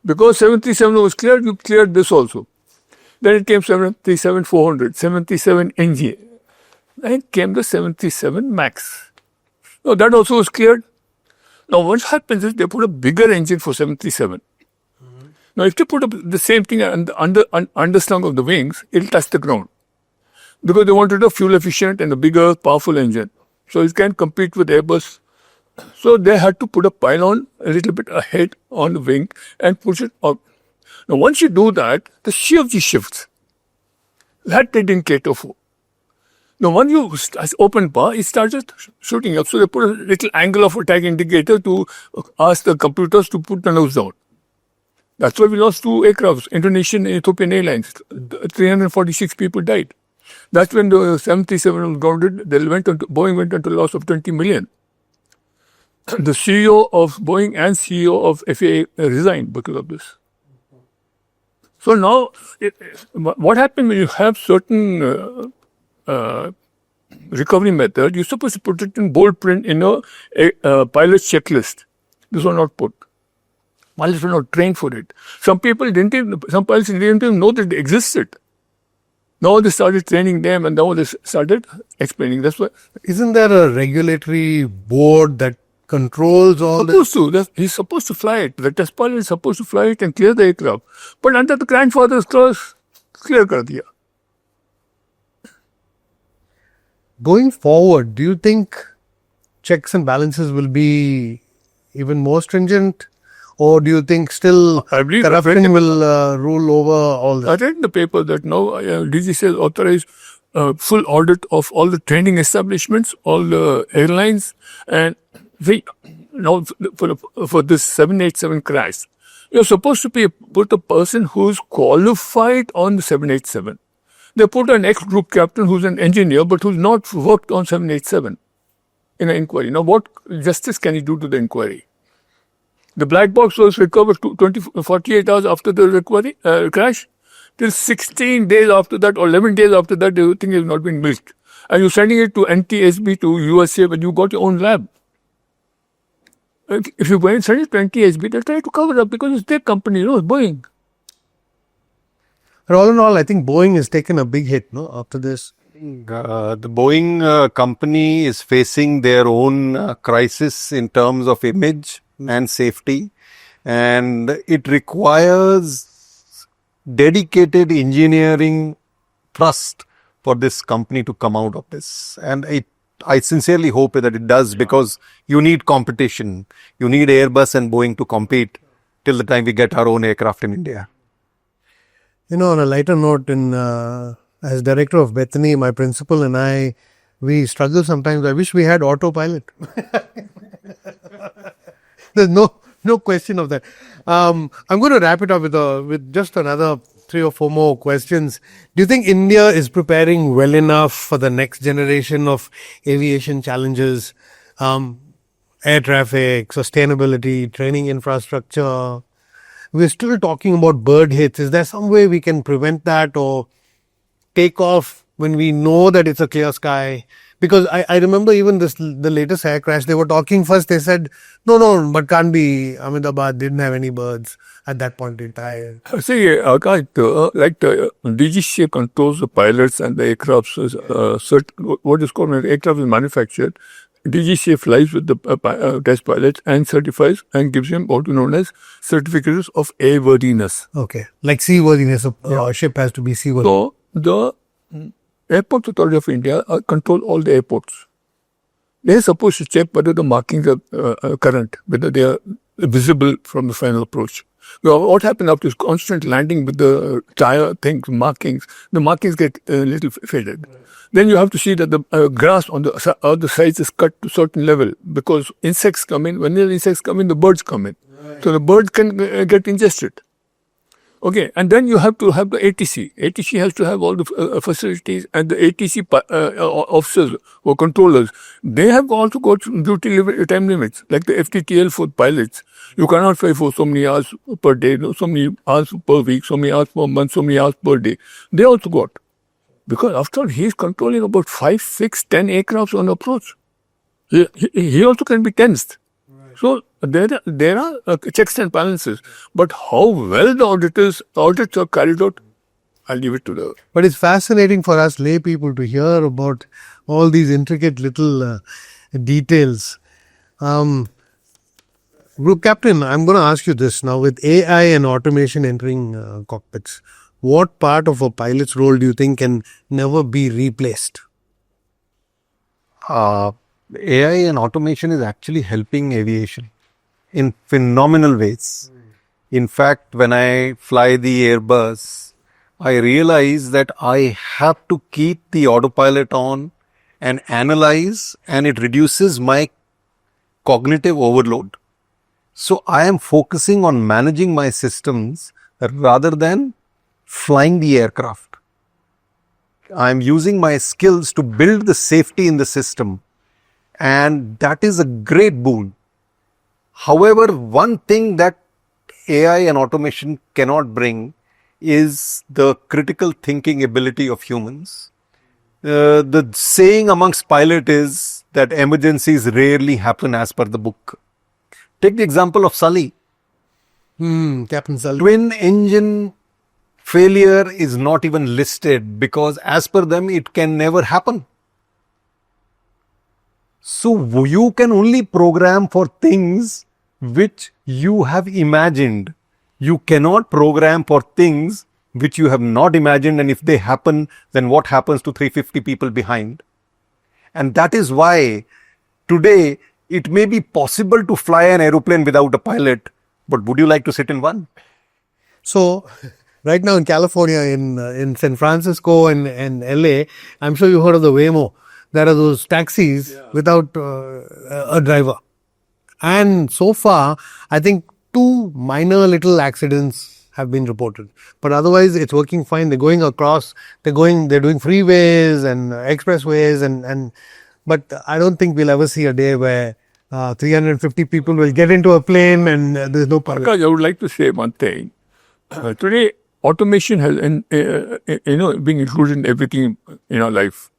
Because 737 was cleared, you cleared this also. Then it came 737-400, 737NG. Then came the 737 MAX. Now that also was cleared. Now what happens is they put a bigger engine for 737. Now if they put up the same thing underslung of the wings, it'll touch the ground. Because they wanted a fuel efficient and a bigger, powerful engine. So it can compete with Airbus. So they had to put a pylon a little bit ahead on the wing and push it up. Now once you do that, the CFG shifts. That they didn't cater for. Now, when you open bar, it started shooting up. So they put a little angle of attack indicator to ask the computers to put the nose down. That's why we lost 2 aircrafts, Indonesian and Ethiopian Airlines. 346 people died. That's when the 737 was grounded. Boeing went into loss of 20 million. The CEO of Boeing and CEO of FAA resigned because of this. So now, what happens when you have certain recovery method, you're supposed to put it in bold print in a pilot's checklist. This was not put. Pilots were not trained for it. Some pilots didn't even know that it existed. Now they started training them, and now they started explaining. That's why Isn't there a regulatory board that controls all this? he's supposed to fly it. The test pilot is supposed to fly it and clear the aircraft. But under the grandfather's clause, clear kar diya. Going forward, do you think checks and balances will be even more stringent? Or do you think still I believe corruption will rule over all I this? read in the paper that now DGC has authorized full audit of all the training establishments, all the airlines, and now for this 787 crash, you're supposed to put a person who's qualified on the 787. They put an ex-group captain who's an engineer but who's not worked on 787 in an inquiry. Now, what justice can he do to the inquiry? The black box was recovered 48 hours after the crash. Till 16 days after that or 11 days after that, the thing has not been milked. And you're sending it to NTSB, to USA, when you got your own lab. If you go and send it to NTSB, they'll try to cover up because it's their company, it's Boeing. But all in all, I think Boeing has taken a big hit, no, after this. The Boeing company is facing their own crisis in terms of image and safety, and it requires dedicated engineering trust for this company to come out of this. And I sincerely hope that it does, because you need competition. You need Airbus and Boeing to compete till the time we get our own aircraft in India. On a lighter note, as director of Bethany, my principal and I, we struggle sometimes. I wish we had autopilot. There's no question of that. I'm going to wrap it up with just another 3 or 4 more questions. Do you think India is preparing well enough for the next generation of aviation challenges? Air traffic, sustainability, training infrastructure. We're still talking about bird hits. Is there some way we can prevent that or take off when we know that it's a clear sky? Because I remember even the latest air crash, they were talking first, they said, no, but can't be. Ahmedabad didn't have any birds at that point in time. See, Akash, like the DGCA controls the pilots and the aircraft, what is called when the aircraft is manufactured. DGCA flies with the test pilots and certifies and gives him what is known as certificates of airworthiness. Okay. Like seaworthiness, a ship has to be seaworthy. So, the Airports Authority of India control all the airports. They are supposed to check whether the markings are current, whether they are visible from the final approach. Well, what happened after this constant landing with the tire things, markings, the markings get a little faded. Then you have to see that the grass on the other sides is cut to a certain level, because insects come in. When the insects come in, the birds come in. Right. So the bird can get ingested. Okay, and then you have to have the ATC. ATC has to have all the facilities, and the ATC officers or controllers, they have also got duty time limits, like the FTTL for pilots. You cannot fly for so many hours per day, so many hours per week, so many hours per month, so many hours per day. They also got. Because after all, he is controlling about 5, 6, 10 aircrafts on approach. He also can be tensed. So there are checks and balances, but how well the audits are carried out, I'll leave it to the. But it's fascinating for us lay people to hear about all these intricate little details. Group Captain, I'm going to ask you this now. With AI and automation entering cockpits, what part of a pilot's role do you think can never be replaced? AI and automation is actually helping aviation in phenomenal ways. In fact, when I fly the Airbus, I realize that I have to keep the autopilot on and analyze, and it reduces my cognitive overload. So I am focusing on managing my systems rather than flying the aircraft. I am using my skills to build the safety in the system. And that is a great boon. However, one thing that AI and automation cannot bring is the critical thinking ability of humans. The saying amongst pilots is that emergencies rarely happen as per the book. Take the example of Sully. Captain Sully. Twin engine failure is not even listed because as per them, it can never happen. So you can only program for things which you have imagined. You cannot program for things which you have not imagined, and if they happen, then what happens to 350 people behind? And that is why today it may be possible to fly an aeroplane without a pilot, but would you like to sit in one? So, right now in California, in San Francisco and LA, I'm sure you heard of the Waymo. There are those taxis without a driver. And so far, I think 2 minor little accidents have been reported. But otherwise, it's working fine. They're going across, they're doing freeways and expressways but I don't think we'll ever see a day where 350 people will get into a plane and there's no pilot. Akash, I would like to say one thing. Today, automation has being included in everything in our life.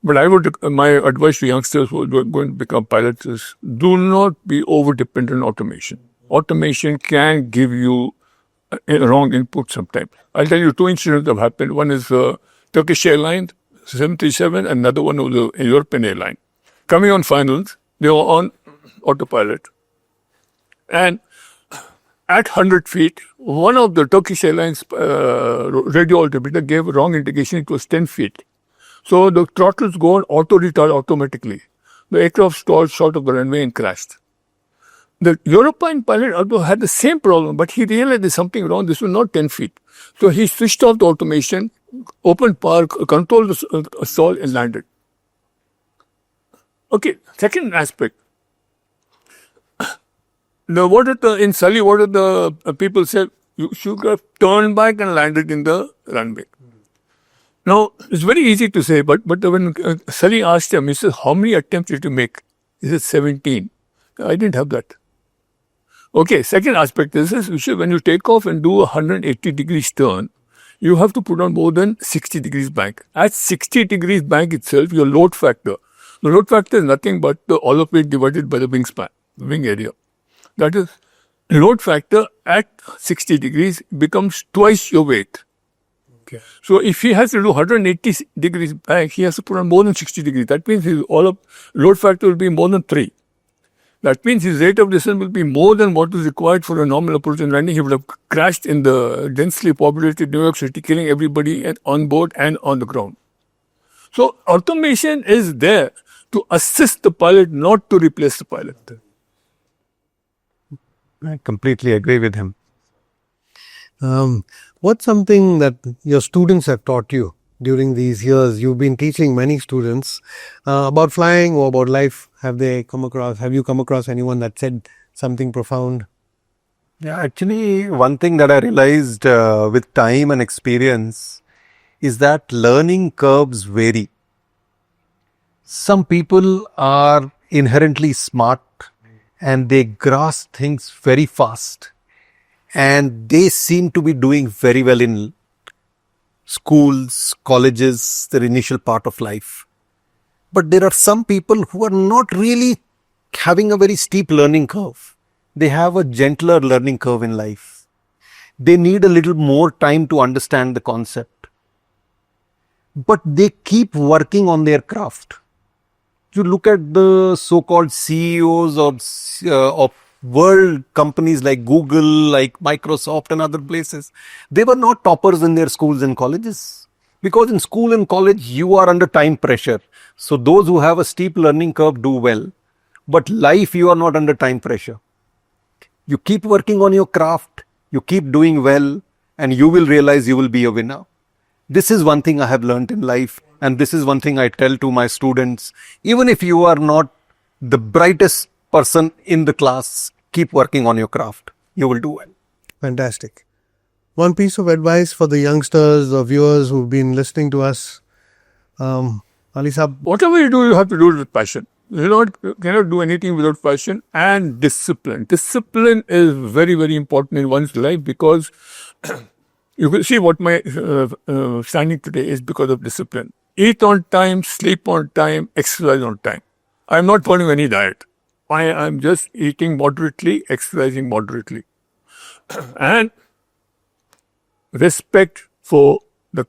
But my advice to youngsters who are going to become pilots is do not be over dependent on automation. Automation can give you a wrong input sometimes. I'll tell you 2 incidents that have happened. One is Turkish Airlines, 737, and another one was a European airline. Coming on finals, they were on autopilot. And at 100 feet, one of the Turkish Airlines radio altimeter gave a wrong indication. It was 10 feet. So the throttles go on auto retard automatically. The aircraft stalled short of the runway and crashed. The European pilot although had the same problem, but he realized there's something wrong. This was not 10 feet. So he switched off the automation, opened power, controlled the stall and landed. Okay, second aspect. Now, in Sully, what did the people say? You should have turned back and landed in the runway. Now, it's very easy to say, but when Sully asked him, he said, how many attempts did you make? He said, 17. I didn't have that. Okay, second aspect is when you take off and do a 180 degrees turn, you have to put on more than 60 degrees bank. At 60 degrees bank itself, your load factor. The load factor is nothing but the all of it divided by the wingspan, wing area. That is, load factor at 60 degrees becomes twice your weight. Okay. So if he has to do 180 degrees back, he has to put on more than 60 degrees. That means his load factor will be more than 3. That means his rate of descent will be more than what is required for a normal approach and landing. He would have crashed in the densely populated New York City, killing everybody on board and on the ground. So automation is there to assist the pilot, not to replace the pilot. I completely agree with him. What's something that your students have taught you during these years? You've been teaching many students about flying or about life. Have you come across anyone that said something profound? Yeah, actually, one thing that I realized with time and experience is that learning curves vary. Some people are inherently smart and they grasp things very fast. And they seem to be doing very well in schools, colleges, their initial part of life. But there are some people who are not really having a very steep learning curve. They have a gentler learning curve in life. They need a little more time to understand the concept. But they keep working on their craft. You look at the so-called CEOs of world companies like Google, like Microsoft and other places. They were not toppers in their schools and colleges. Because in school and college, you are under time pressure. So those who have a steep learning curve do well. But life, you are not under time pressure. You keep working on your craft, you keep doing well, and you will realize you will be a winner. This is one thing I have learned in life. And this is one thing I tell to my students. Even if you are not the brightest person in the class, keep working on your craft. You will do well. Fantastic. One piece of advice for the youngsters or viewers who've been listening to us. Ali Saab. Whatever you do, you have to do it with passion. You cannot do anything without passion and discipline. Discipline is very, very important in one's life because you will see what my standing today is because of discipline. Eat on time, sleep on time, exercise on time. I'm not following any diet. I'm just eating moderately, exercising moderately. And respect for the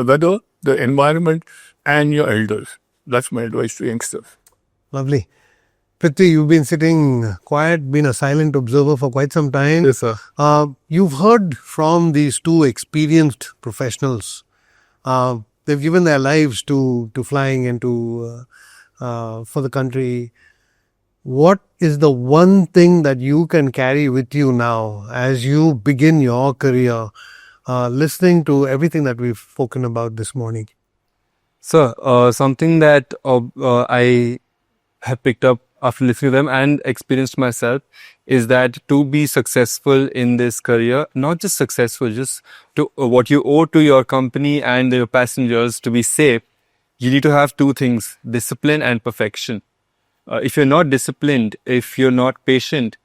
weather, the environment, and your elders. That's my advice to youngsters. Lovely. Pritri, you've been sitting quiet, been a silent observer for quite some time. Yes, sir. You've heard from these two experienced professionals. They've given their lives to flying and for the country. What is the one thing that you can carry with you now as you begin your career, listening to everything that we've spoken about this morning? So, something that I have picked up after listening to them and experienced myself is that to be successful in this career, not just successful, just to what you owe to your company and your passengers to be safe, you need to have two things: discipline and perfection. If you're not disciplined, if you're not patient,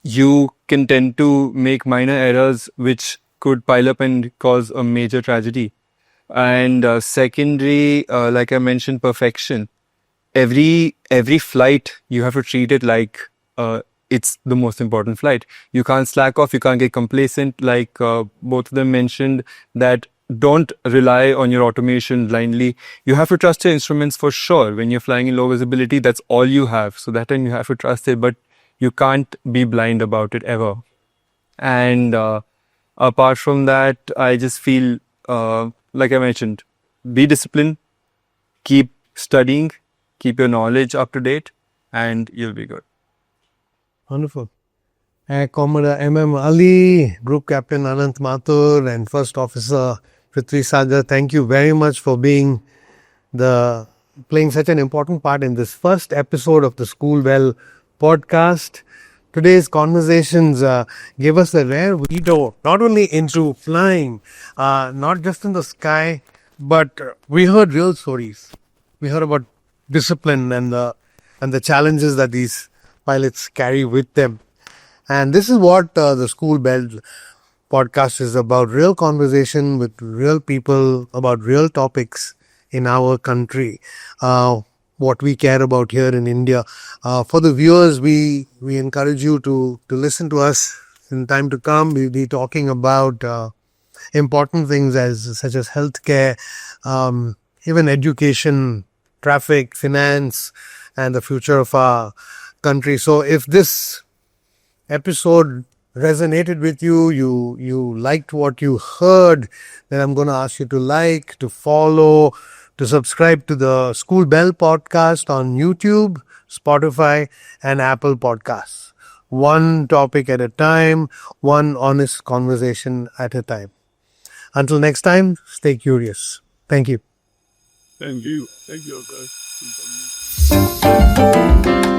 you can tend to make minor errors which could pile up and cause a major tragedy. And secondary, like I mentioned, perfection. Every flight, you have to treat it like it's the most important flight. You can't slack off, you can't get complacent. Like both of them mentioned, that don't rely on your automation blindly. You have to trust your instruments for sure. When you're flying in low visibility, that's all you have. So that time you have to trust it, but you can't be blind about it ever. And apart from that, I just feel, like I mentioned, be disciplined, keep studying, keep your knowledge up to date, and you'll be good. Wonderful. Commodore M.M. Ali, Group Captain Anant Mathur, and First Officer Prithvi Saggar, thank you very much for playing such an important part in this first episode of the School Well podcast. Today's conversations gave us a rare window, not only into flying, not just in the sky, but we heard real stories. We heard about discipline and the challenges that these pilots carry with them. And this is what the School Bell podcast is about: real conversation with real people about real topics in our country, what we care about here in India. For the viewers, we encourage you to listen to us in time to come. We'll be talking about important things such as healthcare, even education, traffic, finance, and the future of our country. So if this episode resonated with you, you liked what you heard, then I'm going to ask you to like, to follow, to subscribe to the School Bell podcast on YouTube, Spotify, and Apple Podcasts. One topic at a time, one honest conversation at a time. Until next time, stay curious. Thank you. Thank you. Thank you, Akash.